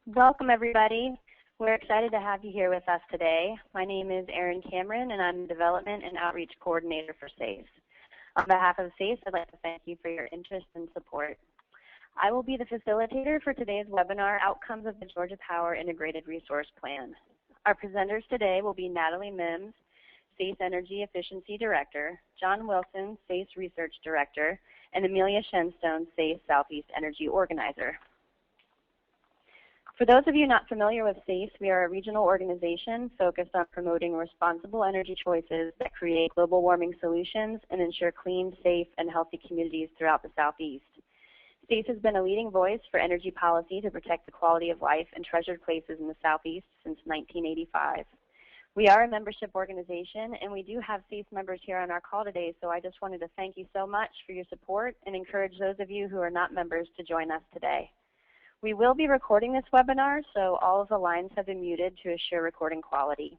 Welcome, everybody. We're excited to have you here with us today. My name is Erin Cameron, and I'm the Development and Outreach Coordinator for SACE. On behalf of SACE, I'd like to thank you for your interest and support. I will be the facilitator for today's webinar, Outcomes of the Georgia Power Integrated Resource Plan. Our presenters today will be Natalie Mims, SACE Energy Efficiency Director, John Wilson, SACE Research Director, and Amelia Shenstone, SACE Southeast Energy Organizer. For those of you not familiar with SACE, we are a regional organization focused on promoting responsible energy choices that create global warming solutions and ensure clean, safe, and healthy communities throughout the Southeast. SACE has been a leading voice for energy policy to protect the quality of life in treasured places in the Southeast since 1985. We are a membership organization, and we do have SACE members here on our call today, so I just wanted to thank you so much for your support and encourage those of you who are not members to join us today. We will be recording this webinar, so all of the lines have been muted to assure recording quality.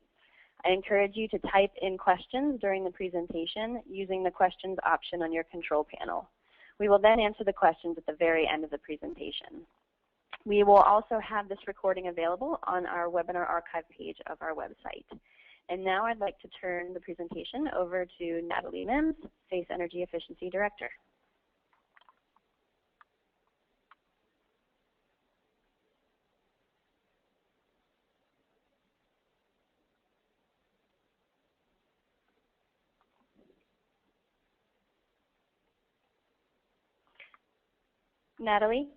I encourage you to type in questions during the presentation using the questions option on your control panel. We will then answer the questions at the very end of the presentation. We will also have this recording available on our webinar archive page of our website. And now I'd like to turn the presentation over to Natalie Mims, SACE Energy Efficiency Director. Natalie?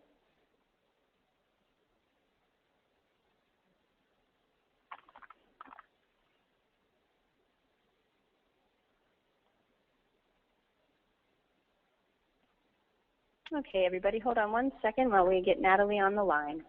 Okay, everybody, hold on one second while we get Natalie on the line.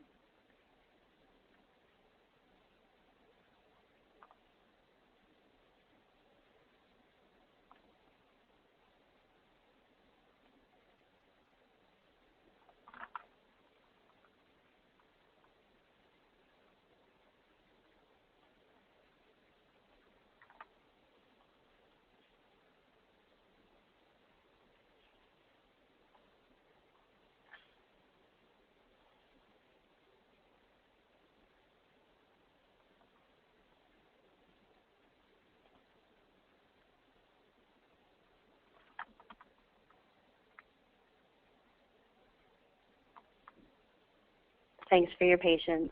Thanks for your patience.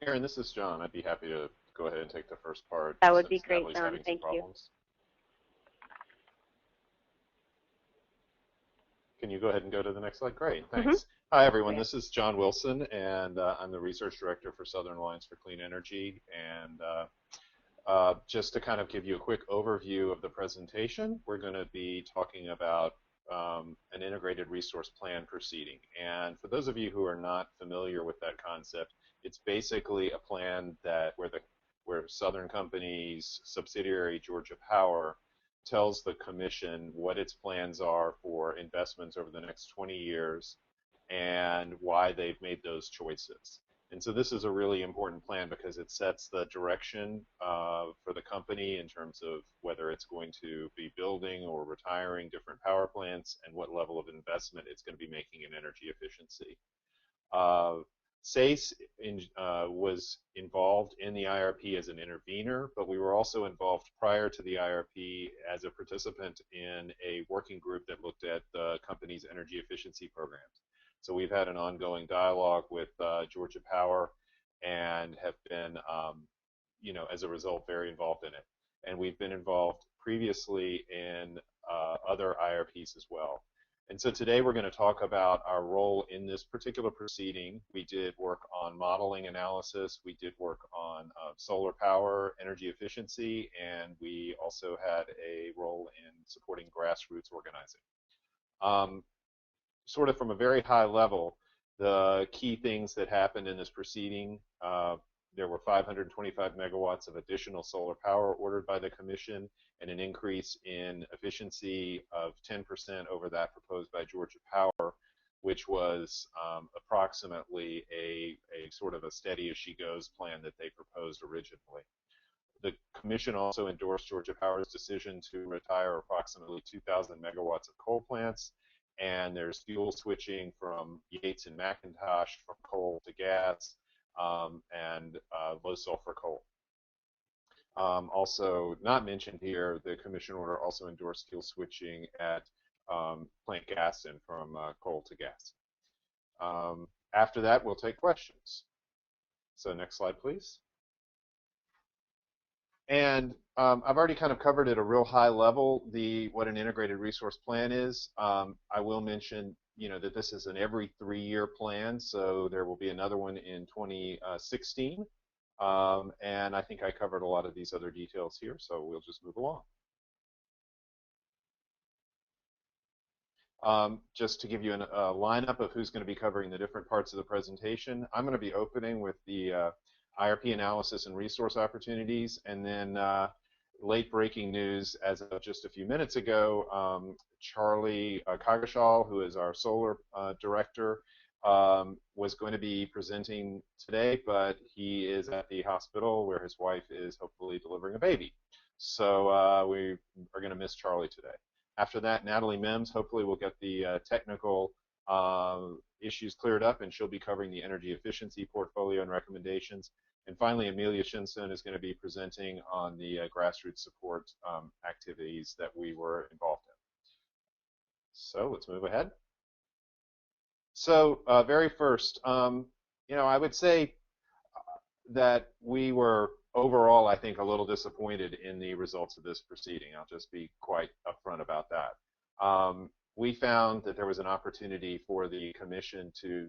Erin, this is John. I'd be happy to go ahead and take the first part. That would be great, John. Thank you. Can you go ahead and go to the next slide? Great, thanks. Hi, everyone. This is John Wilson, and I'm the Research Director for Southern Alliance for Clean Energy. And just to kind of give you a quick overview of the presentation, we're going to be talking about an integrated resource plan proceeding. And for those of you who are not familiar with that concept, it's basically a plan that where Southern Company's subsidiary Georgia Power tells the Commission what its plans are for investments over the next 20 years and why they've made those choices. And so this is a really important plan because it sets the direction for the company in terms of whether it's going to be building or retiring different power plants and what level of investment it's going to be making in energy efficiency. SACE was involved in the IRP as an intervener, but we were also involved prior to the IRP as a participant in a working group that looked at the company's energy efficiency programs. So we've had an ongoing dialogue with Georgia Power and have been, as a result, very involved in it. And we've been involved previously in other IRPs as well. And so today we're going to talk about our role in this particular proceeding. We did work on modeling analysis, we did work on solar power, energy efficiency, and we also had a role in supporting grassroots organizing. Sort of from a very high level, the key things that happened in this proceeding, there were 525 megawatts of additional solar power ordered by the Commission and an increase in efficiency of 10% over that proposed by Georgia Power, which was approximately a sort of a steady as she goes plan that they proposed originally. The commission also endorsed Georgia Power's decision to retire approximately 2,000 megawatts of coal plants, and there's fuel switching from Yates and McIntosh from coal to gas, and low sulfur coal. Also not mentioned here, the commission order also endorsed fuel switching at Plant Gaston from coal to gas. After that, we'll take questions. So next slide, please. And I've already kind of covered at a real high level what an integrated resource plan is. I will mention, that this is an every 3-year plan, so there will be another one in 2016. And I think I covered a lot of these other details here, so we'll just move along. Just to give you a lineup of who's going to be covering the different parts of the presentation, I'm going to be opening with the IRP analysis and resource opportunities, and then late breaking news as of just a few minutes ago, Charlie Kagashal, who is our solar director, was going to be presenting today, but he is at the hospital where his wife is hopefully delivering a baby. So we are going to miss Charlie today. After that, Natalie Mims hopefully will get the technical issues cleared up, and she'll be covering the energy efficiency portfolio and recommendations. And finally, Amelia Shinson is going to be presenting on the grassroots support activities that we were involved in. So let's move ahead. So very first, I would say that we were overall, I think, a little disappointed in the results of this proceeding. I'll just be quite upfront about that. We found that there was an opportunity for the commission to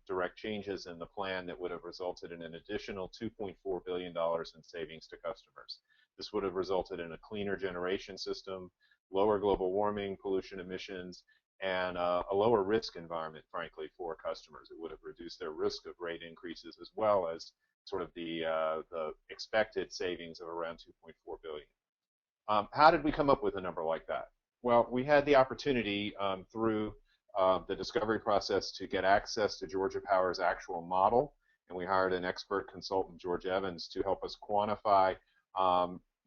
direct changes in the plan that would have resulted in an additional $2.4 billion in savings to customers. This would have resulted in a cleaner generation system, lower global warming, pollution emissions, and a lower risk environment, frankly, for customers. It would have reduced their risk of rate increases, as well as sort of the expected savings of around $2.4 billion. How did we come up with a number like that? Well, we had the opportunity through the discovery process to get access to Georgia Power's actual model, and we hired an expert consultant, George Evans, to help us quantify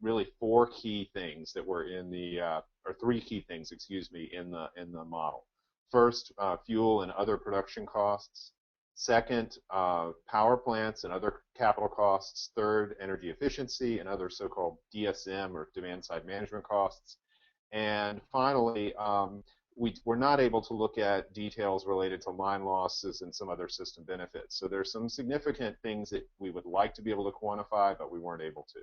really 4 key things that were in the, or 3 key things, excuse me, in the model. First, fuel and other production costs. Second, power plants and other capital costs. Third, energy efficiency and other so-called DSM or demand-side management costs. And finally, we were not able to look at details related to line losses and some other system benefits. So there's some significant things that we would like to be able to quantify, but we weren't able to.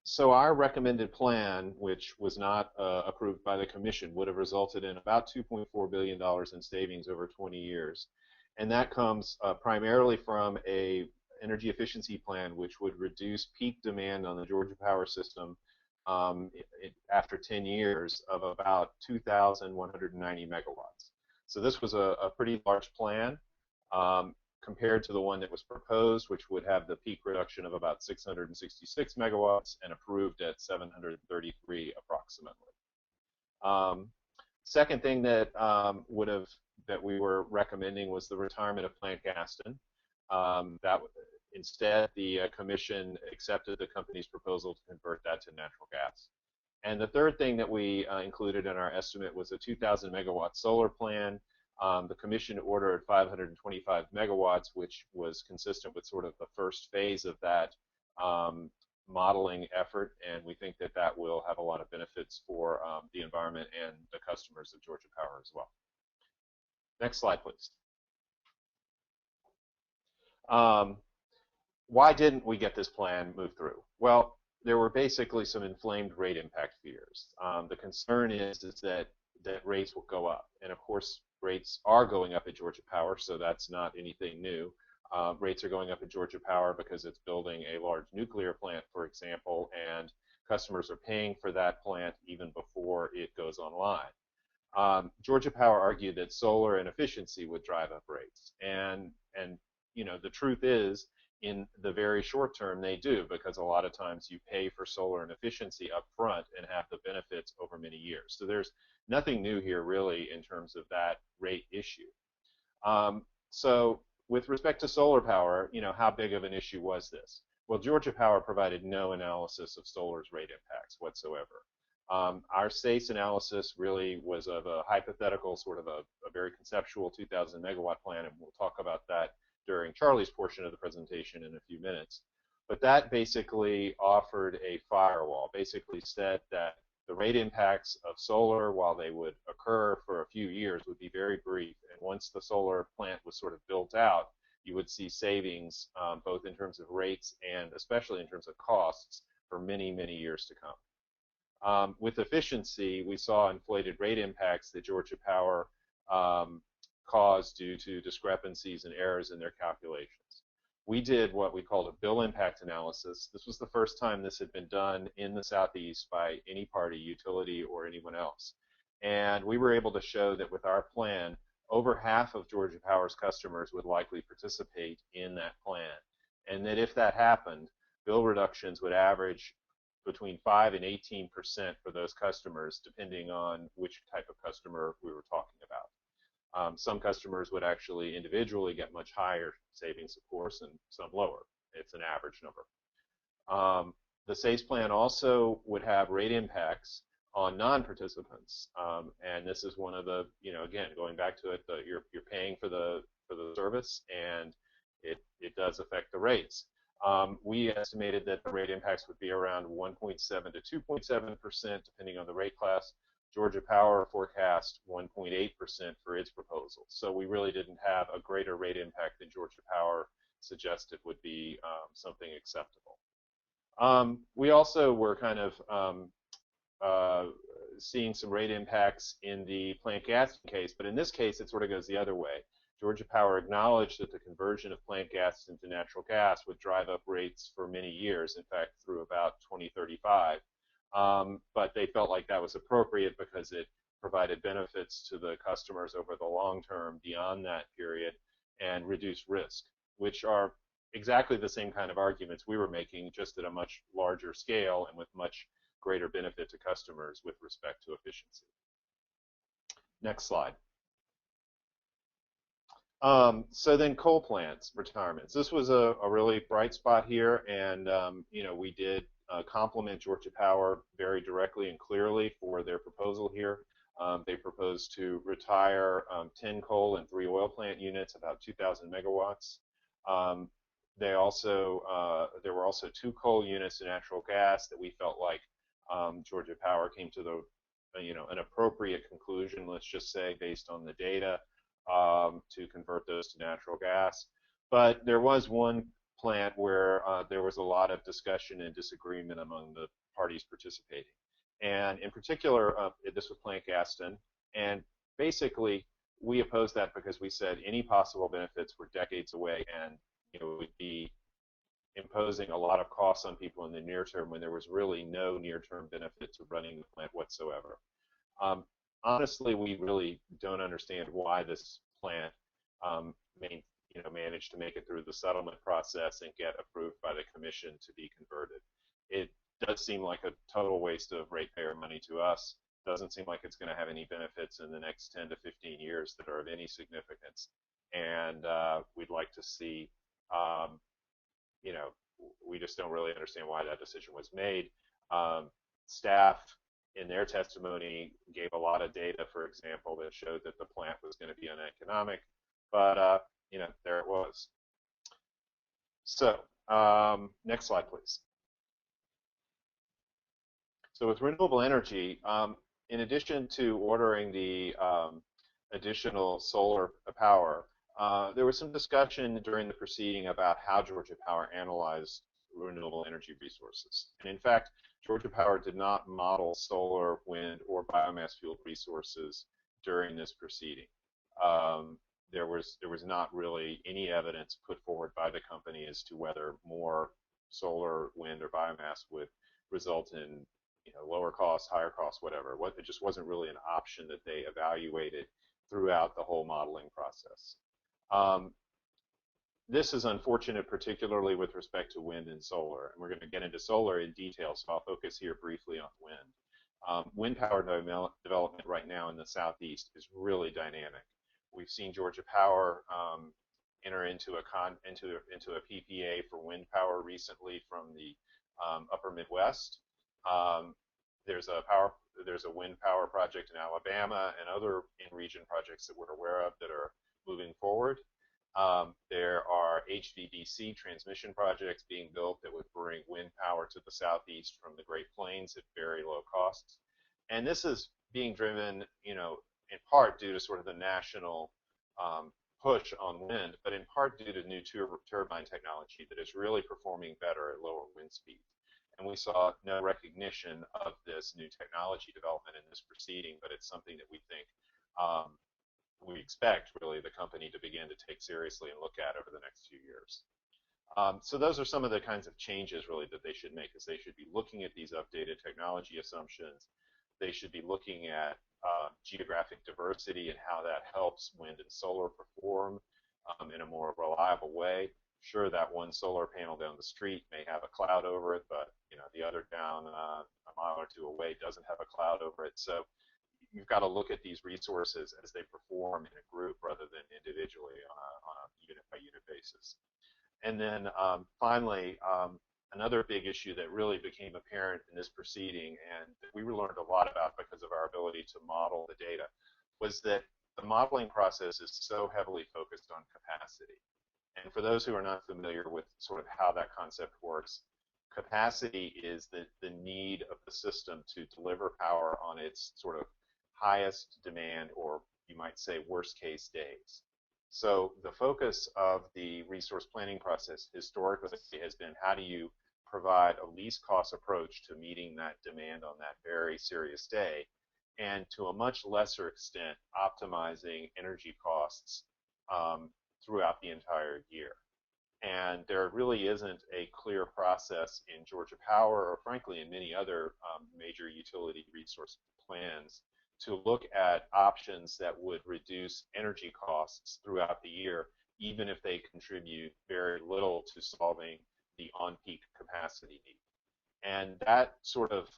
So our recommended plan, which was not approved by the commission, would have resulted in about $2.4 billion in savings over 20 years. And that comes primarily from an energy efficiency plan, which would reduce peak demand on the Georgia Power system after 10 years of about 2,190 megawatts. So this was a pretty large plan compared to the one that was proposed, which would have the peak reduction of about 666 megawatts and approved at 733 approximately. Second thing that we were recommending was the retirement of Plant Gaston. Instead, the commission accepted the company's proposal to convert that to natural gas. And the third thing that we included in our estimate was a 2,000 megawatt solar plan. The commission ordered 525 megawatts, which was consistent with sort of the first phase of that modeling effort, and we think that that will have a lot of benefits for the environment and the customers of Georgia Power as well. Next slide, please. Why didn't we get this plan moved through? Well, there were basically some inflamed rate impact fears. The concern is that rates will go up, and of course rates are going up at Georgia Power, so that's not anything new. Rates are going up at Georgia Power because it's building a large nuclear plant, for example, and customers are paying for that plant even before it goes online. Georgia Power argued that solar and efficiency would drive up rates, and the truth is, in the very short term, they do, because a lot of times you pay for solar and efficiency up front and have the benefits over many years. So there's nothing new here, really, in terms of that rate issue. So with respect to solar power, how big of an issue was this? Well, Georgia Power provided no analysis of solar's rate impacts whatsoever. Our SACE analysis really was of a hypothetical, sort of a very conceptual 2,000 megawatt plan, and we'll talk about that during Charlie's portion of the presentation in a few minutes. But that basically offered a firewall, basically said that the rate impacts of solar, while they would occur for a few years, would be very brief. And once the solar plant was sort of built out, you would see savings both in terms of rates and especially in terms of costs for many, many years to come. With efficiency, we saw inflated rate impacts that Georgia Power caused due to discrepancies and errors in their calculations. We did what we called a bill impact analysis. This was the first time this had been done in the Southeast by any party, utility, or anyone else. And we were able to show that with our plan, over half of Georgia Power's customers would likely participate in that plan. And that if that happened, bill reductions would average between 5 and 18% for those customers, depending on which type of customer we were talking about. Some customers would actually individually get much higher savings, of course, and some lower. It's an average number. The SACE plan also would have rate impacts on non-participants, and this is one of the, again, going back to it, you're paying for the service, and it does affect the rates. We estimated that the rate impacts would be around 1.7 to 2.7%, depending on the rate class. Georgia Power forecast 1.8% for its proposal. So we really didn't have a greater rate impact than Georgia Power suggested would be something acceptable. We also were kind of seeing some rate impacts in the Plant Gaston case, but in this case it sort of goes the other way. Georgia Power acknowledged that the conversion of Plant Gaston to natural gas would drive up rates for many years, in fact through about 2035. But they felt like that was appropriate because it provided benefits to the customers over the long term beyond that period and reduced risk, which are exactly the same kind of arguments we were making, just at a much larger scale and with much greater benefit to customers with respect to efficiency. Next slide. So then coal plants retirements. This was a really bright spot here, and we did compliment Georgia Power very directly and clearly for their proposal here. They proposed to retire 10 coal and 3 oil plant units, about 2,000 megawatts. There were also 2 coal units and natural gas that we felt like Georgia Power came to an appropriate conclusion, let's just say, based on the data, to convert those to natural gas. But there was one plant where there was a lot of discussion and disagreement among the parties participating. And in particular, this was Plant Gaston. And basically, we opposed that because we said any possible benefits were decades away, and it would be imposing a lot of costs on people in the near term when there was really no near-term benefit to running the plant whatsoever. Honestly, we really don't understand why this plant managed to make it through the settlement process and get approved by the commission to be converted. It does seem like a total waste of ratepayer money to us. Doesn't seem like it's going to have any benefits in the next 10 to 15 years that are of any significance. And we'd like to see, we just don't really understand why that decision was made. Staff in their testimony gave a lot of data, for example, that showed that the plant was going to be uneconomic, but there it was. So next slide, please. So with renewable energy, in addition to ordering the additional solar power, there was some discussion during the proceeding about how Georgia Power analyzed renewable energy resources. And in fact, Georgia Power did not model solar, wind, or biomass-fueled resources during this proceeding. There was not really any evidence put forward by the company as to whether more solar, wind, or biomass would result in lower costs, higher costs, whatever. It just wasn't really an option that they evaluated throughout the whole modeling process. This is unfortunate, particularly with respect to wind and solar. And we're going to get into solar in detail, so I'll focus here briefly on wind. Wind power development right now in the Southeast is really dynamic. We've seen Georgia Power enter into a PPA for wind power recently from the Upper Midwest. Um, there's a wind power project in Alabama and other in-region projects that we're aware of that are moving forward. There are HVDC transmission projects being built that would bring wind power to the southeast from the Great Plains at very low costs. And this is being driven, in part due to sort of the national push on wind, but in part due to new turbine technology that is really performing better at lower wind speeds. And we saw no recognition of this new technology development in this proceeding, but it's something that we think we expect really the company to begin to take seriously and look at over the next few years. So those are some of the kinds of changes really that they should make, is they should be looking at these updated technology assumptions. They should be looking at geographic diversity and how that helps wind and solar perform in a more reliable way. Sure, that one solar panel down the street may have a cloud over it, but the other down a mile or two away doesn't have a cloud over it. So you've got to look at these resources as they perform in a group rather than individually on a unit-by-unit basis. And then finally, another big issue that really became apparent in this proceeding, and that we learned a lot about because of our ability to model the data, was that the modeling process is so heavily focused on capacity. And for those who are not familiar with sort of how that concept works, capacity is the need of the system to deliver power on its sort of highest demand, or you might say worst case days. So the focus of the resource planning process historically has been, how do you provide a least cost approach to meeting that demand on that very serious day, and to a much lesser extent optimizing energy costs throughout the entire year. And there really isn't a clear process in Georgia Power, or frankly in many other major utility resource plans, to look at options that would reduce energy costs throughout the year, even if they contribute very little to solving the on-peak capacity need. And that sort of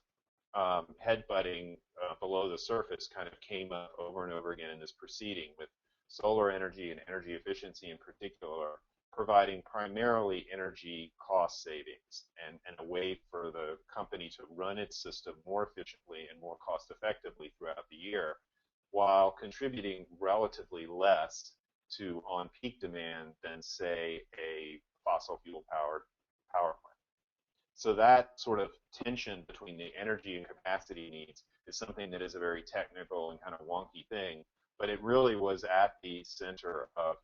headbutting below the surface kind of came up over and over again in this proceeding, with solar energy and energy efficiency in particular providing primarily energy cost savings and a way for the company to run its system more efficiently and more cost effectively throughout the year, while contributing relatively less to on-peak demand than, say, a fossil fuel powered power plant. So that sort of tension between the energy and capacity needs is something that is a very technical and kind of wonky thing, but it really was at the center of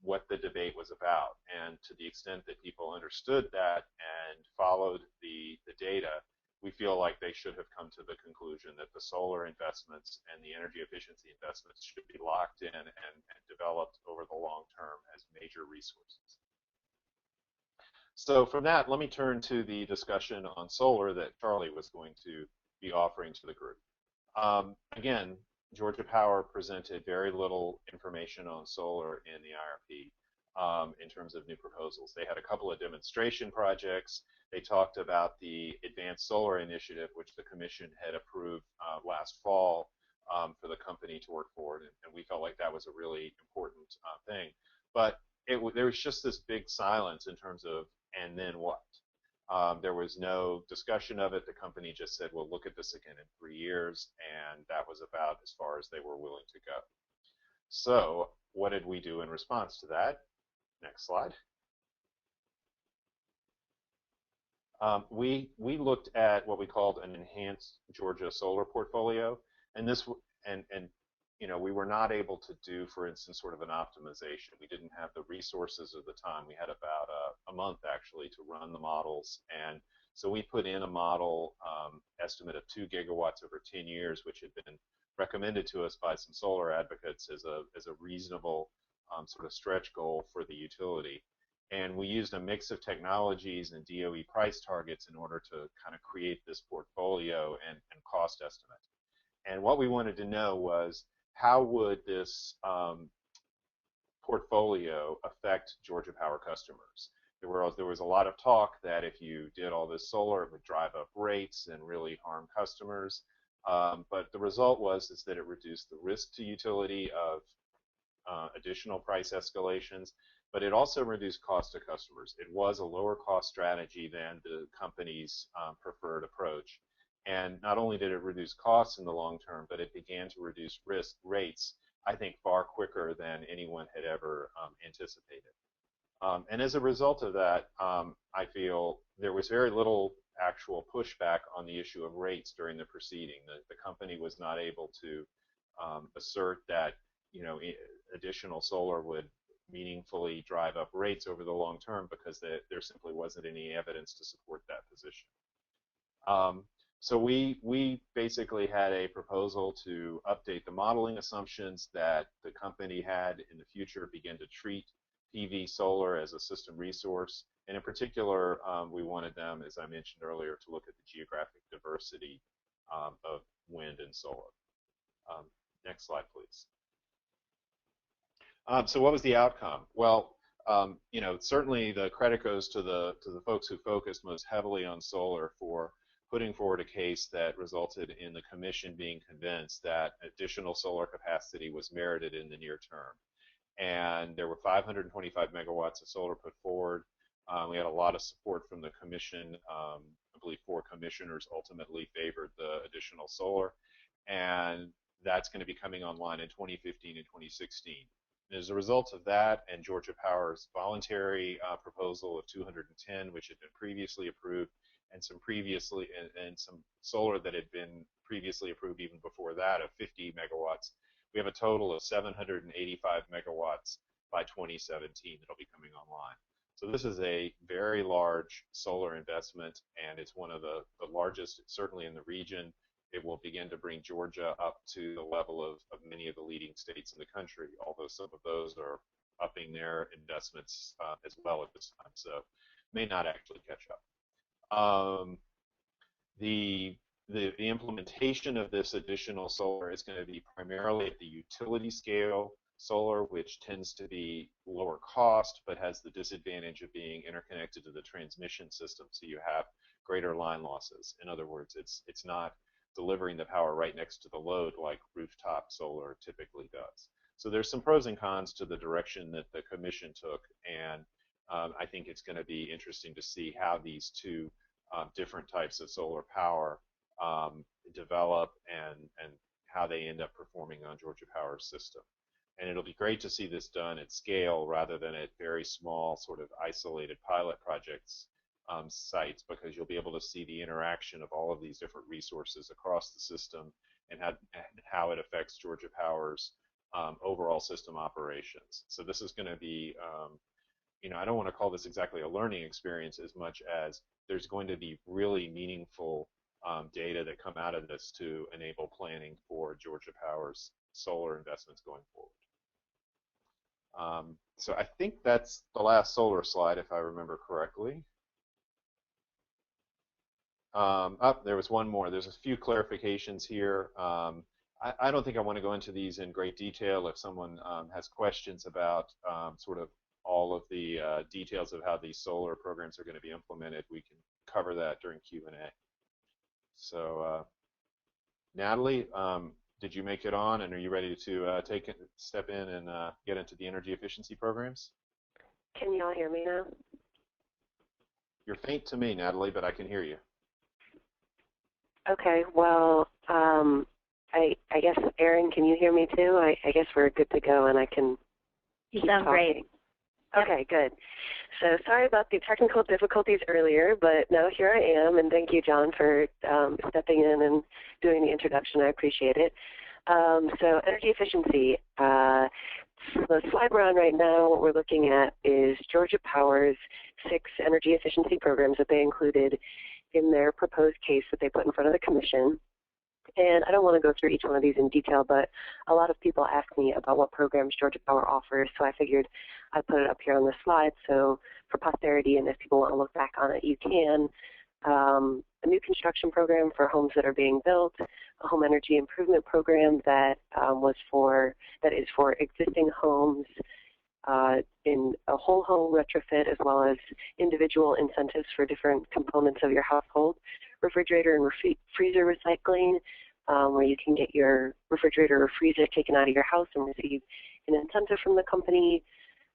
what the debate was about. And to the extent that people understood that and followed the data, we feel like they should have come to the conclusion that the solar investments and the energy efficiency investments should be locked in and developed over the long term as major resources. So from that, let me turn to the discussion on solar that Charlie was going to be offering to the group. Again, Georgia Power presented very little information on solar in the IRP in terms of new proposals. They had a couple of demonstration projects. They talked about the Advanced Solar Initiative, which the Commission had approved last fall for the company to work forward, and we felt like that was a really important thing. But there was just this big silence in terms of, and then what? There was no discussion of it. The company just said, we'll look at this again in 3 years, and that was about as far as they were willing to go. So what did we do in response to that? Next slide. We looked at what we called an enhanced Georgia solar portfolio, and this we were not able to do, for instance, sort of an optimization. We didn't have the resources at the time. We had about a month actually to run the models, and so we put in a model estimate of 2 gigawatts over 10 years, which had been recommended to us by some solar advocates as a reasonable sort of stretch goal for the utility. And we used a mix of technologies and DOE price targets in order to kind of create this portfolio and cost estimate. And what we wanted to know was, how would this portfolio affect Georgia Power customers? There was a lot of talk that if you did all this solar, it would drive up rates and really harm customers. But the result was that it reduced the risk to utility of additional price escalations, but it also reduced cost to customers. It was a lower cost strategy than the company's preferred approach. And not only did it reduce costs in the long term, but it began to reduce risk rates, I think, far quicker than anyone had ever anticipated. And as a result of that, I feel there was very little actual pushback on the issue of rates during the proceeding. The company was not able to assert that, additional solar would meaningfully drive up rates over the long term because there simply wasn't any evidence to support that position. So we basically had a proposal to update the modeling assumptions that the company had in the future, begin to treat PV solar as a system resource. And in particular, we wanted them, as I mentioned earlier, to look at the geographic diversity of wind and solar. Next slide, please. So what was the outcome? Well, certainly the credit goes to the folks who focused most heavily on solar for putting forward a case that resulted in the commission being convinced that additional solar capacity was merited in the near term. And there were 525 megawatts of solar put forward. We had a lot of support from the commission. I believe 4 commissioners ultimately favored the additional solar. And that's going to be coming online in 2015 and 2016. And as a result of that and Georgia Power's voluntary proposal of 210, which had been previously approved, and some solar that had been previously approved even before that of 50 megawatts, we have a total of 785 megawatts by 2017 that'll be coming online. So this is a very large solar investment, and it's one of the largest, certainly in the region. It will begin to bring Georgia up to the level of many of the leading states in the country, although some of those are upping their investments as well at this time, so may not actually catch up. The implementation of this additional solar is going to be primarily at the utility scale solar, which tends to be lower cost, but has the disadvantage of being interconnected to the transmission system, so you have greater line losses. In other words, it's not delivering the power right next to the load like rooftop solar typically does. So there's some pros and cons to the direction that the commission took, and I think it's going to be interesting to see how these two different types of solar power develop and how they end up performing on Georgia Power's system. And it'll be great to see this done at scale rather than at very small sort of isolated pilot projects sites, because you'll be able to see the interaction of all of these different resources across the system and how it affects Georgia Power's overall system operations. So this is going to be, I don't want to call this exactly a learning experience as much as there's going to be really meaningful data that come out of this to enable planning for Georgia Power's solar investments going forward. So I think that's the last solar slide, if I remember correctly. There was one more. There's a few clarifications here. I don't think I want to go into these in great detail. If someone has questions about sort of all of the details of how these solar programs are going to be implemented, we can cover that during Q&A. So, Natalie, did you make it on, and are you ready to step in and get into the energy efficiency programs? Can you all hear me now? You're faint to me, Natalie, but I can hear you. Okay, well, I guess, Erin, can you hear me too? I guess we're good to go, and I can You sound great. Okay, good. So sorry about the technical difficulties earlier, but now here I am, and thank you, John, for stepping in and doing the introduction. I appreciate it. So energy efficiency. The slide we're on right now, what we're looking at is Georgia Power's 6 energy efficiency programs that they included in their proposed case that they put in front of the commission. And I don't want to go through each one of these in detail, but a lot of people ask me about what programs Georgia Power offers, so I figured I'd put it up here on the slide so for posterity, and if people want to look back on it, you can. A new construction program for homes that are being built, a home energy improvement program that is for existing homes in a whole home retrofit, as well as individual incentives for different components of your household, refrigerator and freezer recycling, where you can get your refrigerator or freezer taken out of your house and receive an incentive from the company,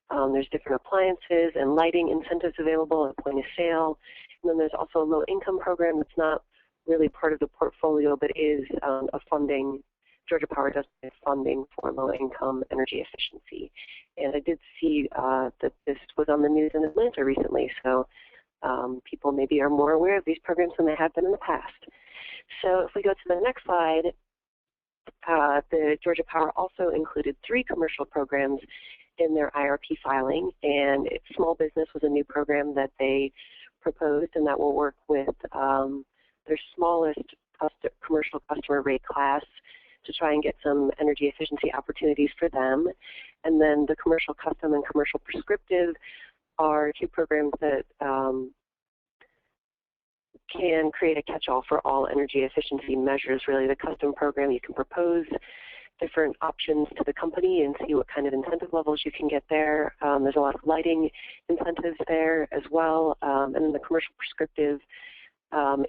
There's different appliances and lighting incentives available at point of sale. And then there's also a low-income program that's not really part of the portfolio, but is a funding. Georgia Power does funding for low-income energy efficiency. And I did see that this was on the news in Atlanta recently, so people maybe are more aware of these programs than they have been in the past. So if we go to the next slide, the Georgia Power also included 3 commercial programs in their IRP filing, and Small Business was a new program that they proposed, and that will work with their smallest commercial customer rate class to try and get some energy efficiency opportunities for them. And then the Commercial Custom and Commercial Prescriptive are 2 programs that can create a catch-all for all energy efficiency measures. Really, the custom program, you can propose different options to the company and see what kind of incentive levels you can get there. There's a lot of lighting incentives there as well. And then the commercial prescriptive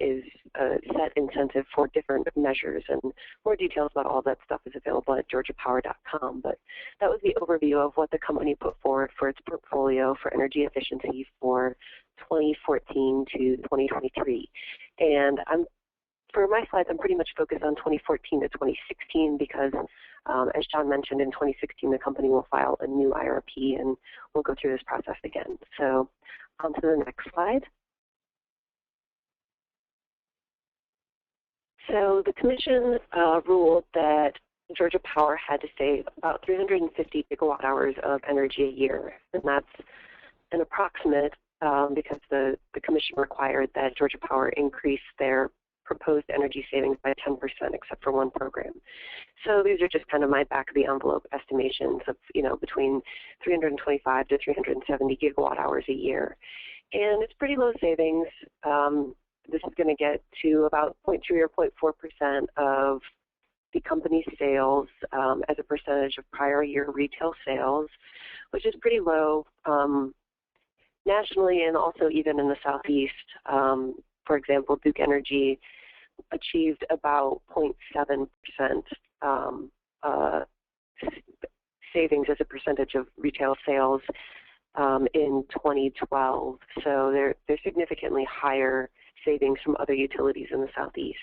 is a set incentive for different measures, and more details about all that stuff is available at georgiapower.com. But that was the overview of what the company put forward for its portfolio for energy efficiency for 2014 to 2023. And for my slides, I'm pretty much focused on 2014 to 2016 because, as John mentioned, in 2016 the company will file a new IRP, and we'll go through this process again. So on to the next slide. So the Commission ruled that Georgia Power had to save about 350 gigawatt hours of energy a year, and that's an approximate because the Commission required that Georgia Power increase their proposed energy savings by 10%, except for one program. So these are just kind of my back-of-the-envelope estimations of, between 325 to 370 gigawatt hours a year. And it's pretty low savings. This is going to get to about 0.3 or 0.4% of the company's sales as a percentage of prior year retail sales, which is pretty low nationally and also even in the Southeast. For example, Duke Energy achieved about 0.7% savings as a percentage of retail sales in 2012. So they're significantly higher savings from other utilities in the Southeast.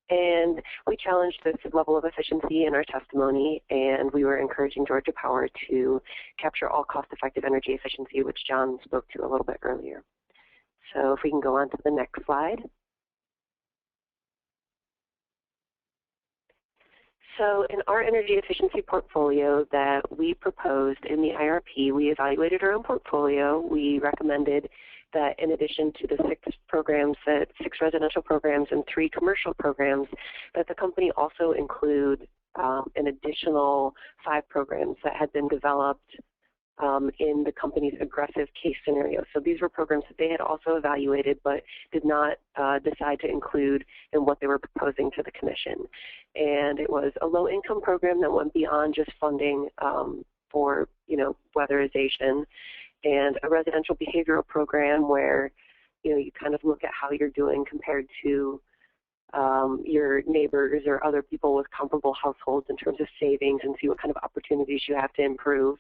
And we challenged this level of efficiency in our testimony, and we were encouraging Georgia Power to capture all cost-effective energy efficiency, which John spoke to a little bit earlier. So if we can go on to the next slide. So in our energy efficiency portfolio that we proposed in the IRP, we evaluated our own portfolio. We recommended that in addition to the 6 residential programs and 3 commercial programs, that the company also include an additional 5 programs that had been developed in the company's aggressive case scenario. So these were programs that they had also evaluated but did not decide to include in what they were proposing to the Commission. And it was a low-income program that went beyond just funding for, weatherization, and a residential behavioral program where, you kind of look at how you're doing compared to your neighbors or other people with comparable households in terms of savings and see what kind of opportunities you have to improve.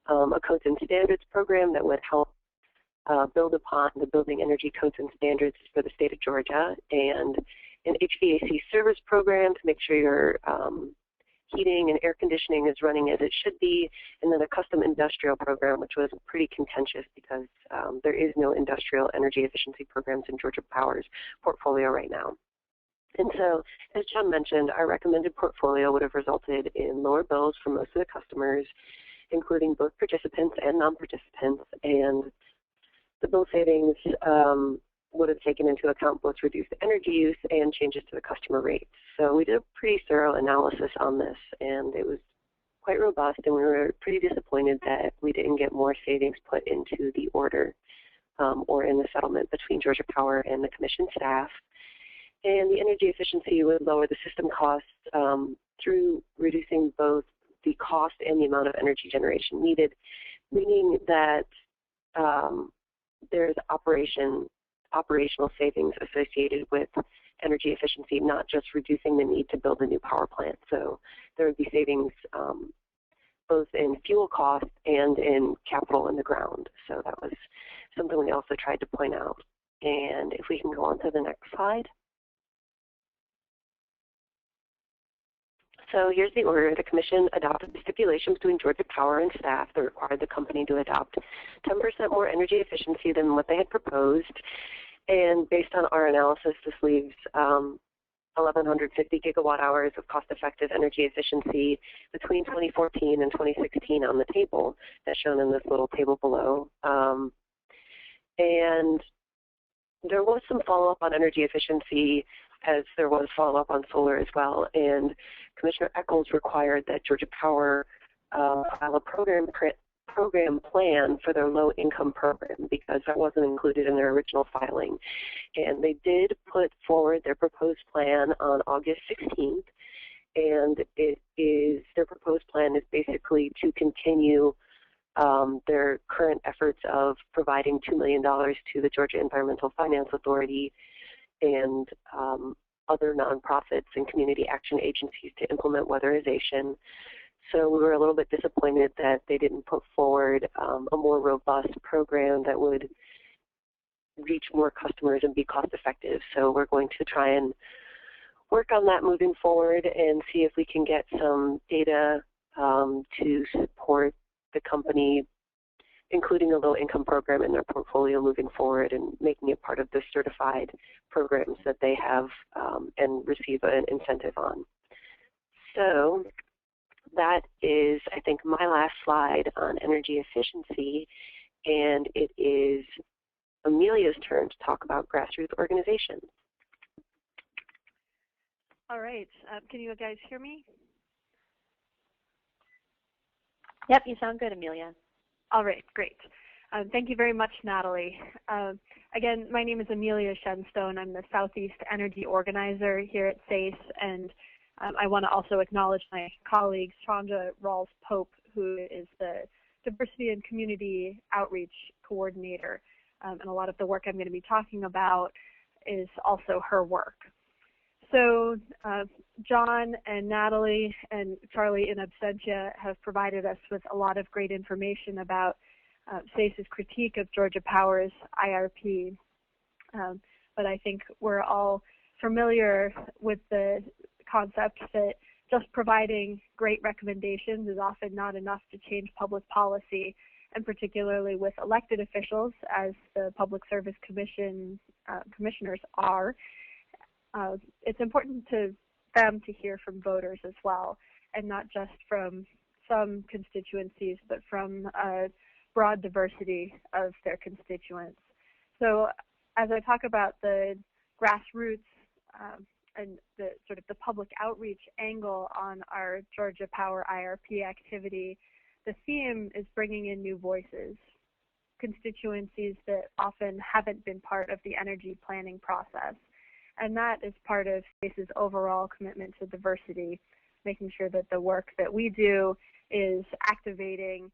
A codes and standards program that would help build upon the building energy codes and standards for the state of Georgia, and an HVAC service program to make sure your heating and air conditioning is running as it should be, and then a custom industrial program, which was pretty contentious because there is no industrial energy efficiency programs in Georgia Power's portfolio right now. And so, as John mentioned, our recommended portfolio would have resulted in lower bills for most of the customers, including both participants and non-participants, and the bill savings would have taken into account both reduced energy use and changes to the customer rates. So we did a pretty thorough analysis on this, and it was quite robust, and we were pretty disappointed that we didn't get more savings put into the order or in the settlement between Georgia Power and the Commission staff. And the energy efficiency would lower the system costs through reducing both the cost and the amount of energy generation needed, meaning that there's operational savings associated with energy efficiency, not just reducing the need to build a new power plant. So there would be savings both in fuel costs and in capital in the ground. So that was something we also tried to point out. And if we can go on to the next slide. So here's the order. The Commission adopted the stipulations between Georgia Power and staff that required the company to adopt 10% more energy efficiency than what they had proposed. And based on our analysis, this leaves 1,150 gigawatt hours of cost-effective energy efficiency between 2014 and 2016 on the table, that's shown in this little table below. And there was some follow-up on energy efficiency, as there was follow-up on solar as well. And Commissioner Eccles required that Georgia Power file a program plan for their low-income program because that wasn't included in their original filing. And they did put forward their proposed plan on August 16th, and their proposed plan is basically to continue their current efforts of providing $2 million to the Georgia Environmental Finance Authority and other nonprofits and community action agencies to implement weatherization. So we were a little bit disappointed that they didn't put forward a more robust program that would reach more customers and be cost effective. So we're going to try and work on that moving forward and see if we can get some data to support the company, including a low-income program in their portfolio moving forward and making it part of the certified programs that they have and receive an incentive on. So that is, I think, my last slide on energy efficiency, and it is Amelia's turn to talk about grassroots organizations. All right. Can you guys hear me? Yep, you sound good, Amelia. All right, great. Thank you very much, Natalie. Again, my name is Amelia Shenstone. I'm the Southeast Energy Organizer here at SACE, and I want to also acknowledge my colleague, Chandra Rawls-Pope, who is the Diversity and Community Outreach Coordinator. And a lot of the work I'm going to be talking about is also her work. So John and Natalie and Charlie in absentia have provided us with a lot of great information about SACE's critique of Georgia Power's IRP. But I think we're all familiar with the concept that just providing great recommendations is often not enough to change public policy, and particularly with elected officials, as the Public Service Commission commissioners are. It's important to them to hear from voters as well, and not just from some constituencies, but from a broad diversity of their constituents. So as I talk about the grassroots and the sort of the public outreach angle on our Georgia Power IRP activity, the theme is bringing in new voices, constituencies that often haven't been part of the energy planning process. And that is part of SACE's overall commitment to diversity, making sure that the work that we do is activating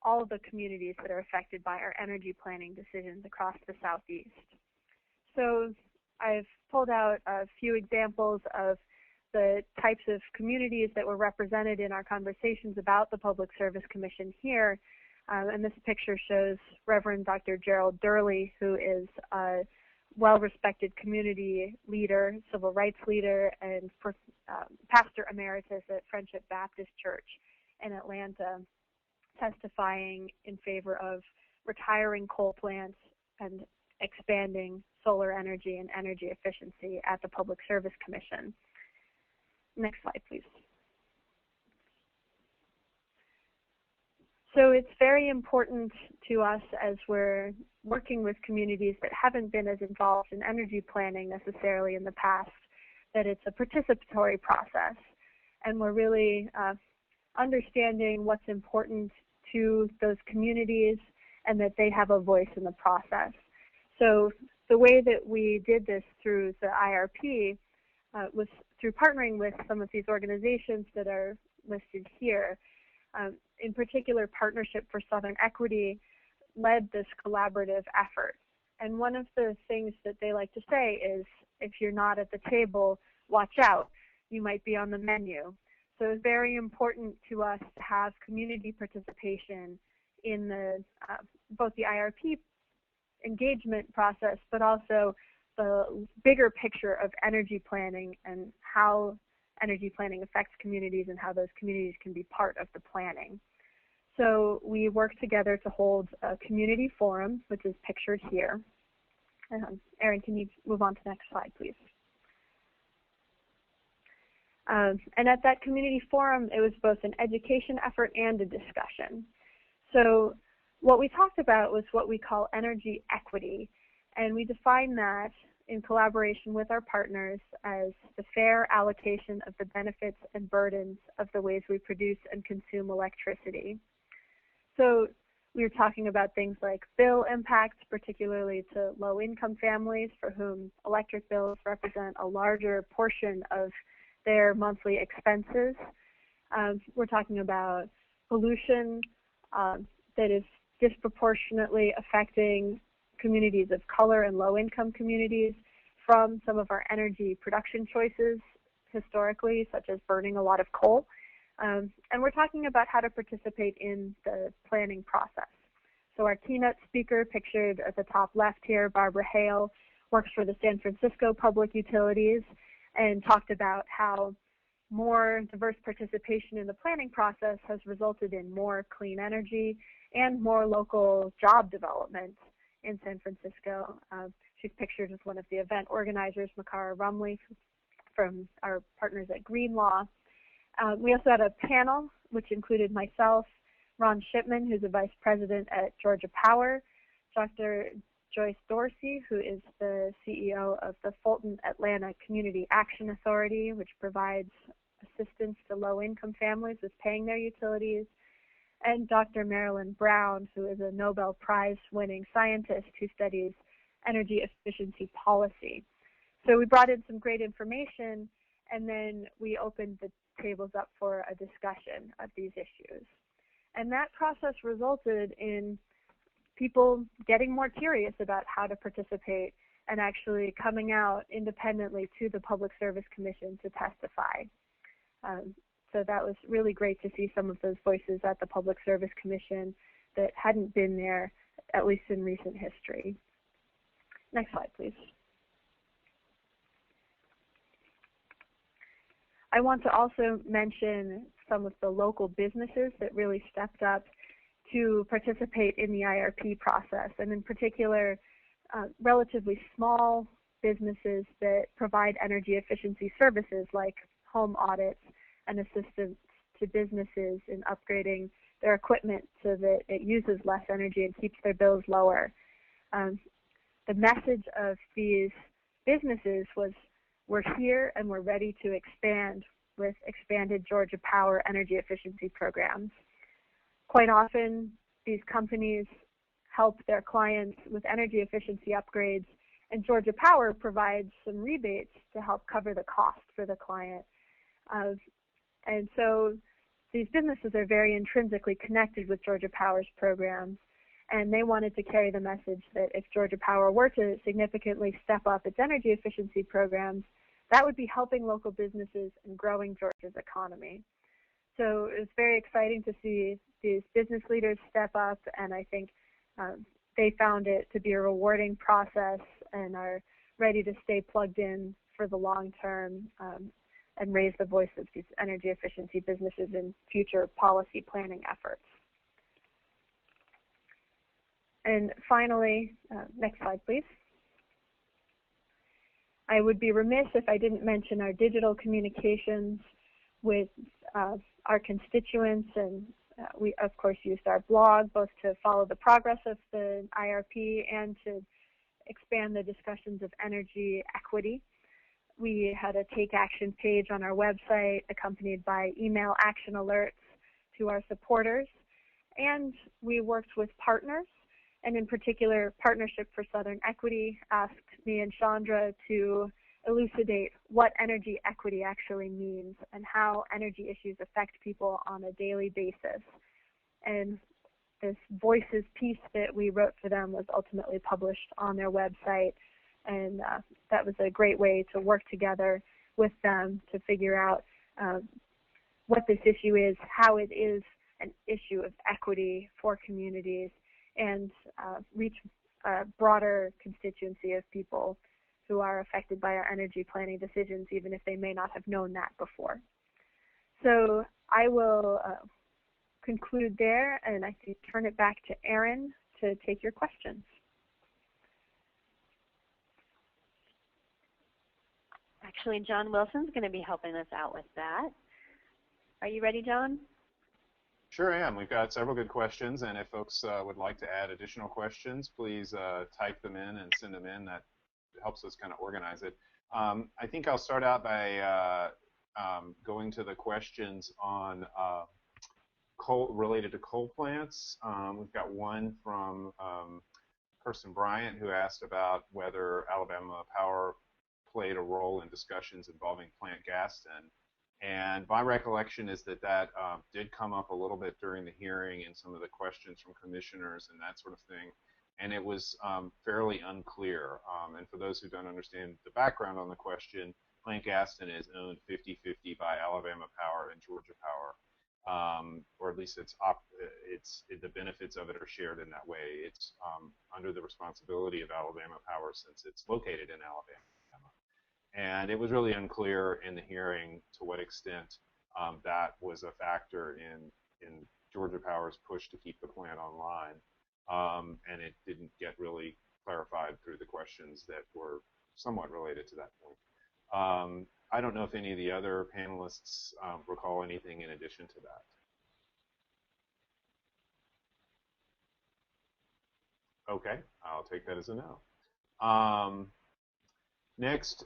all of the communities that are affected by our energy planning decisions across the Southeast. So I've pulled out a few examples of the types of communities that were represented in our conversations about the Public Service Commission here. And this picture shows Reverend Dr. Gerald Durley, who is a well-respected community leader, civil rights leader, and pastor emeritus at Friendship Baptist Church in Atlanta, testifying in favor of retiring coal plants and expanding solar energy and energy efficiency at the Public Service Commission. Next slide, please. So it's very important to us as we're working with communities that haven't been as involved in energy planning necessarily in the past, that it's a participatory process. And we're really understanding what's important to those communities and that they have a voice in the process. So the way that we did this through the IRP was through partnering with some of these organizations that are listed here. In particular, Partnership for Southern Equity led this collaborative effort. And one of the things that they like to say is, if you're not at the table, watch out. You might be on the menu. So it's very important to us to have community participation in the both the IRP engagement process, but also the bigger picture of energy planning and how energy planning affects communities and how those communities can be part of the planning. So we work together to hold a community forum, which is pictured here. Erin, can you move on to the next slide, please? And at that community forum, it was both an education effort and a discussion. So what we talked about was what we call energy equity, and we define that in collaboration with our partners as the fair allocation of the benefits and burdens of the ways we produce and consume electricity. So we were talking about things like bill impacts, particularly to low-income families for whom electric bills represent a larger portion of their monthly expenses. We're talking about pollution that is disproportionately affecting communities of color and low-income communities from some of our energy production choices historically, such as burning a lot of coal. And we're talking about how to participate in the planning process. So our keynote speaker, pictured at the top left here, Barbara Hale, works for the San Francisco Public Utilities and talked about how more diverse participation in the planning process has resulted in more clean energy and more local job development in San Francisco. She's pictured as one of the event organizers, Makara Rumley, from our partners at Greenlaw. We also had a panel, which included myself, Ron Shipman, who's a vice president at Georgia Power, Dr. Joyce Dorsey, who is the CEO of the Fulton Atlanta Community Action Authority, which provides assistance to low-income families with paying their utilities, and Dr. Marilyn Brown, who is a Nobel Prize-winning scientist who studies energy efficiency policy. So we brought in some great information, and then we opened the tables up for a discussion of these issues. And that process resulted in people getting more curious about how to participate and actually coming out independently to the Public Service Commission to testify. So that was really great to see some of those voices at the Public Service Commission that hadn't been there, at least in recent history. Next slide, please. I want to also mention some of the local businesses that really stepped up to participate in the IRP process, and in particular, relatively small businesses that provide energy efficiency services like home audits and assistance to businesses in upgrading their equipment so that it uses less energy and keeps their bills lower. The message of these businesses was, we're here and we're ready to expand with expanded Georgia Power energy efficiency programs. Quite often, these companies help their clients with energy efficiency upgrades, and Georgia Power provides some rebates to help cover the cost for the client. And so these businesses are very intrinsically connected with Georgia Power's programs, and they wanted to carry the message that if Georgia Power were to significantly step up its energy efficiency programs, that would be helping local businesses and growing Georgia's economy. So it was very exciting to see these business leaders step up, and I think they found it to be a rewarding process and are ready to stay plugged in for the long term and raise the voice of these energy efficiency businesses in future policy planning efforts. And finally, next slide, please. I would be remiss if I didn't mention our digital communications with our constituents, and we of course used our blog both to follow the progress of the IRP and to expand the discussions of energy equity. We had a take action page on our website accompanied by email action alerts to our supporters, and we worked with partners, and in particular Partnership for Southern Equity asked me and Chandra to elucidate what energy equity actually means and how energy issues affect people on a daily basis. And this Voices piece that we wrote for them was ultimately published on their website, and that was a great way to work together with them to figure out what this issue is, how it is an issue of equity for communities, and reach a broader constituency of people who are affected by our energy planning decisions, even if they may not have known that before. So I will conclude there, and I can turn it back to Erin to take your questions. Actually, John Wilson's going to be helping us out with that. Are you ready, John? Sure am. We've got several good questions, and if folks would like to add additional questions, please type them in and send them in. That helps us kind of organize it. I think I'll start out by going to the questions on coal related to coal plants. We've got one from Kirsten Bryant, who asked about whether Alabama Power played a role in discussions involving Plant Gaston. And my recollection is that that did come up a little bit during the hearing and some of the questions from commissioners and that sort of thing. And it was fairly unclear. And for those who don't understand the background on the question, Plant Gaston is owned 50-50 by Alabama Power and Georgia Power, or at least the benefits of it are shared in that way. It's under the responsibility of Alabama Power since it's located in Alabama. And it was really unclear in the hearing to what extent that was a factor in Georgia Power's push to keep the plant online. And it didn't get really clarified through the questions that were somewhat related to that point. I don't know if any of the other panelists recall anything in addition to that. Okay, I'll take that as a no. Next,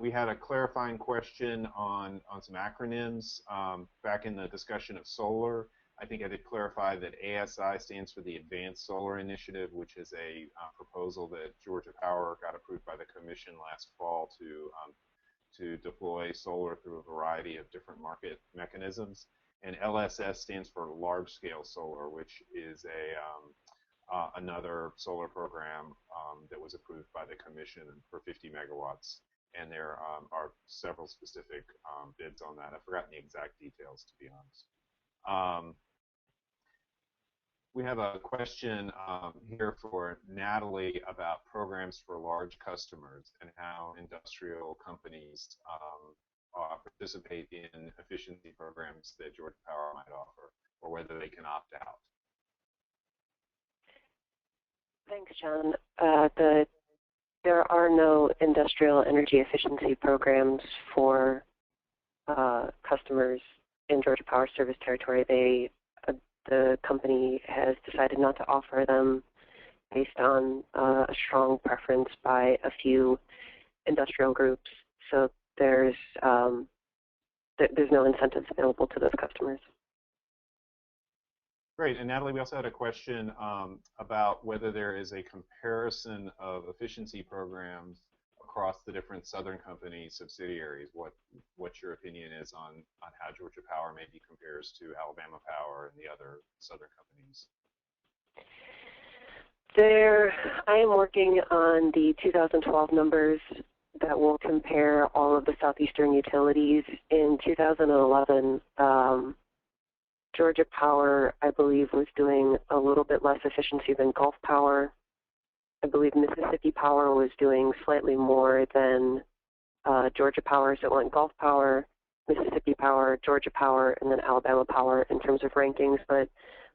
we had a clarifying question on some acronyms. Back in the discussion of solar, I think I did clarify that ASI stands for the Advanced Solar Initiative, which is a proposal that Georgia Power got approved by the Commission last fall to deploy solar through a variety of different market mechanisms. And LSS stands for Large Scale Solar, which is another solar program that was approved by the Commission for 50 megawatts. And there are several specific bids on that. I've forgotten the exact details, to be honest. We have a question here for Natalie about programs for large customers and how industrial companies participate in efficiency programs that Georgia Power might offer, or whether they can opt out. Thanks, John. There are no industrial energy efficiency programs for customers in Georgia Power service territory. The company has decided not to offer them based on a strong preference by a few industrial groups. So there's no incentives available to those customers. Great. And Natalie, we also had a question about whether there is a comparison of efficiency programs across the different Southern Company subsidiaries. What your opinion is on how Georgia Power maybe compares to Alabama Power and the other Southern companies? I am working on the 2012 numbers that will compare all of the southeastern utilities. In 2011, Georgia Power, I believe, was doing a little bit less efficiency than Gulf Power. I believe Mississippi Power was doing slightly more than Georgia Power. So it went Gulf Power, Mississippi Power, Georgia Power, and then Alabama Power in terms of rankings. But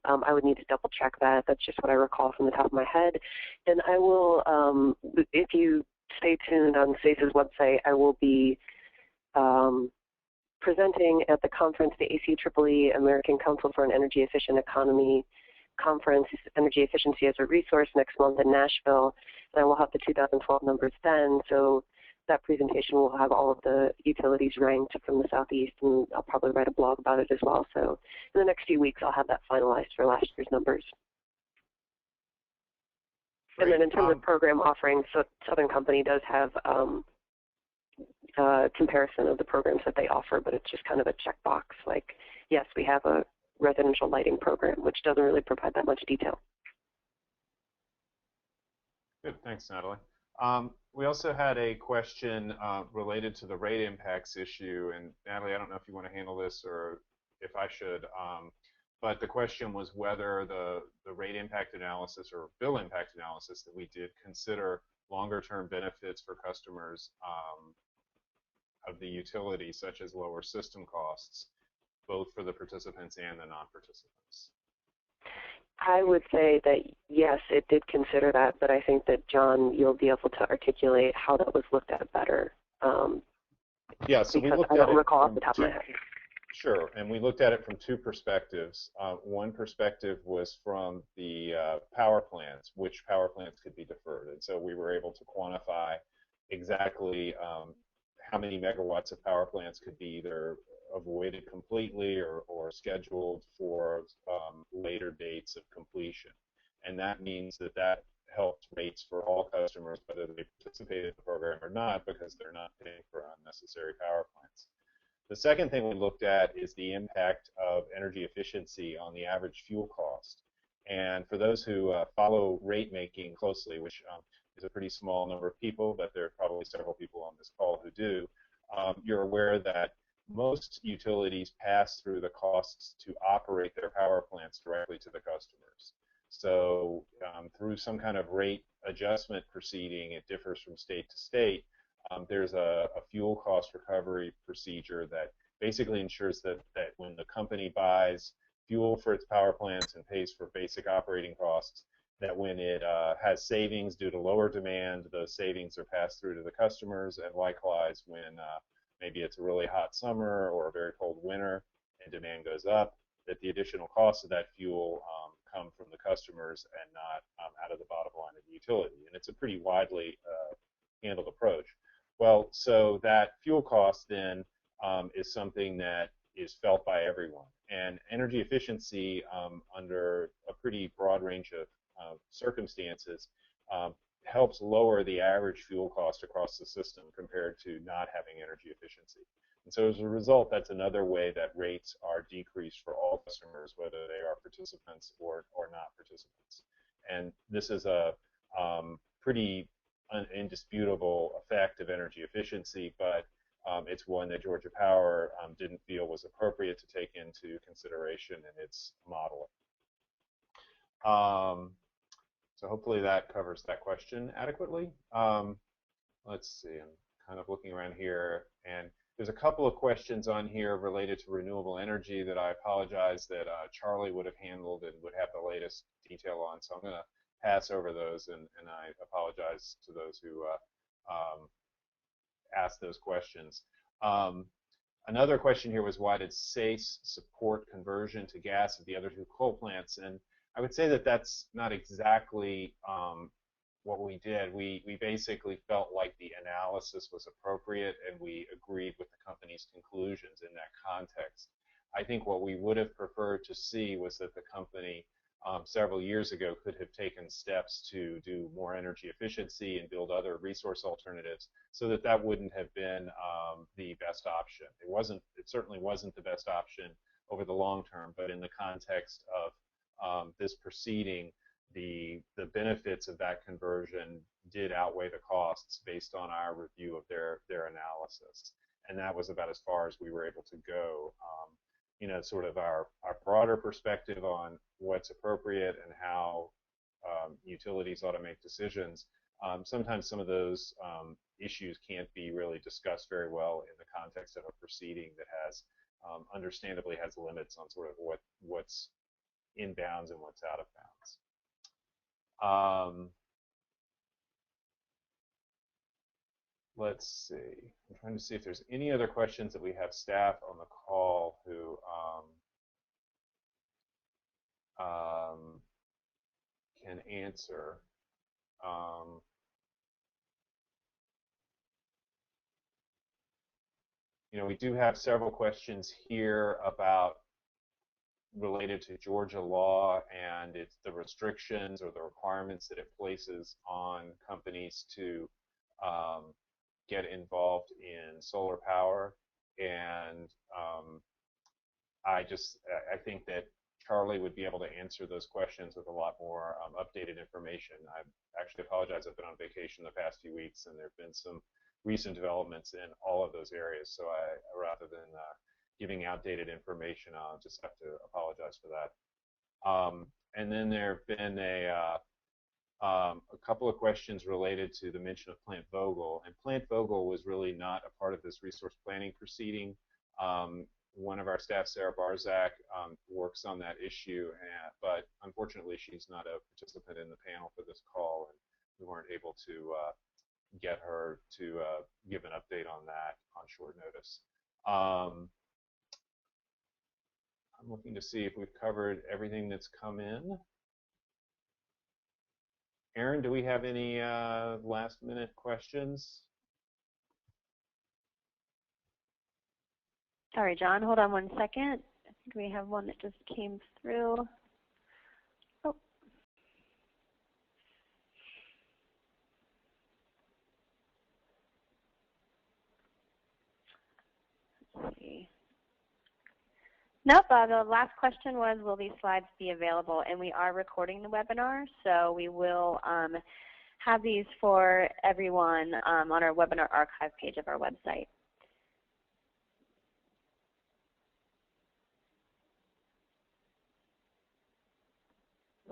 I would need to double check that. That's just what I recall from the top of my head. And I will, if you stay tuned on SACE's website, I will be presenting at the conference, the ACEEE American Council for an Energy Efficient Economy Conference, Energy Efficiency as a Resource, next month in Nashville. And I will have the 2012 numbers then. So that presentation will have all of the utilities ranked from the Southeast, and I'll probably write a blog about it as well. So in the next few weeks, I'll have that finalized for last year's numbers. Great. And then in terms of program offerings, so Southern Company does have comparison of the programs that they offer, but it's just kind of a checkbox. Like, yes, we have a residential lighting program, which doesn't really provide that much detail. Good, thanks, Natalie. We also had a question related to the rate impacts issue, and Natalie, I don't know if you want to handle this or if I should. But the question was whether the rate impact analysis or bill impact analysis that we did consider longer-term benefits for customers of the utility, such as lower system costs, both for the participants and the non-participants. I would say that yes, it did consider that, but I think that, John, you'll be able to articulate how that was looked at better. Yeah, so we looked I at don't it recall off from the top of my head. Sure, and we looked at it from two perspectives. One perspective was from the power plants, which power plants could be deferred, and so we were able to quantify exactly how many megawatts of power plants could be either avoided completely or scheduled for later dates of completion. And that means that that helps rates for all customers, whether they participate in the program or not, because they're not paying for unnecessary power plants. The second thing we looked at is the impact of energy efficiency on the average fuel cost. And for those who follow rate making closely, which is a pretty small number of people, but there are probably several people on this call who do, you're aware that most utilities pass through the costs to operate their power plants directly to the customers. So through some kind of rate adjustment proceeding, it differs from state to state. There's a fuel cost recovery procedure that basically ensures that when the company buys fuel for its power plants and pays for basic operating costs, that when it has savings due to lower demand, those savings are passed through to the customers, and likewise when maybe it's a really hot summer or a very cold winter and demand goes up, that the additional costs of that fuel come from the customers and not out of the bottom line of the utility. And it's a pretty widely handled approach. Well, so that fuel cost then is something that is felt by everyone. And energy efficiency under a pretty broad range of circumstances helps lower the average fuel cost across the system compared to not having energy efficiency. And so as a result, that's another way that rates are decreased for all customers, whether they are participants or not participants. And this is a pretty indisputable effect of energy efficiency, but it's one that Georgia Power didn't feel was appropriate to take into consideration in its modeling. So hopefully that covers that question adequately. Let's see, I'm kind of looking around here, and there's a couple of questions on here related to renewable energy that I apologize that Charlie would have handled and would have the latest detail on. So I'm going to pass over those, and I apologize to those who asked those questions. Another question here was, why did SACE support conversion to gas of the other two coal plants? And I would say that that's not exactly what we did. We basically felt like the analysis was appropriate, and we agreed with the company's conclusions in that context. I think what we would have preferred to see was that the company several years ago could have taken steps to do more energy efficiency and build other resource alternatives, so that that wouldn't have been the best option. It certainly wasn't the best option over the long term, but in the context of this proceeding, the benefits of that conversion did outweigh the costs based on our review of their analysis, and that was about as far as we were able to go. You know, sort of our broader perspective on what's appropriate and how utilities ought to make decisions. Sometimes some of those issues can't be really discussed very well in the context of a proceeding that has, understandably, has limits on sort of what's in bounds and what's out of bounds. Let's see. I'm trying to see if there's any other questions that we have staff on the call who can answer. You know, we do have several questions here about related to Georgia law and the restrictions or the requirements that it places on companies to get involved in solar power. And I think that Charlie would be able to answer those questions with a lot more updated information. I actually apologize, I've been on vacation the past few weeks, and there have been some recent developments in all of those areas, so rather than giving outdated information on. Just have to apologize for that. And then there have been a couple of questions related to the mention of Plant Vogel. And Plant Vogel was really not a part of this resource planning proceeding. One of our staff, Sarah Barzak, works on that issue, but unfortunately she's not a participant in the panel for this call, and we weren't able to get her to give an update on that on short notice. I'm looking to see if we've covered everything that's come in. Aaron, do we have any last minute questions? Sorry, John, hold on one second. I think we have one that just came through. Oh. Let's see. Nope, the last question was, will these slides be available? And we are recording the webinar, so we will have these for everyone on our webinar archive page of our website.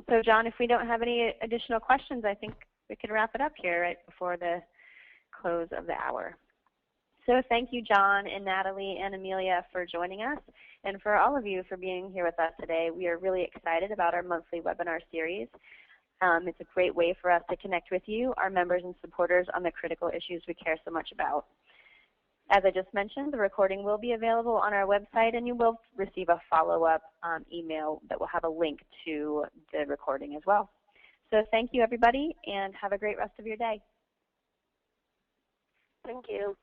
So John, if we don't have any additional questions, I think we could wrap it up here right before the close of the hour. So thank you, John and Natalie and Amelia, for joining us, and for all of you for being here with us today. We are really excited about our monthly webinar series. It's a great way for us to connect with you, our members and supporters, on the critical issues we care so much about. As I just mentioned, the recording will be available on our website, and you will receive a follow-up email that will have a link to the recording as well. So thank you, everybody, and have a great rest of your day. Thank you.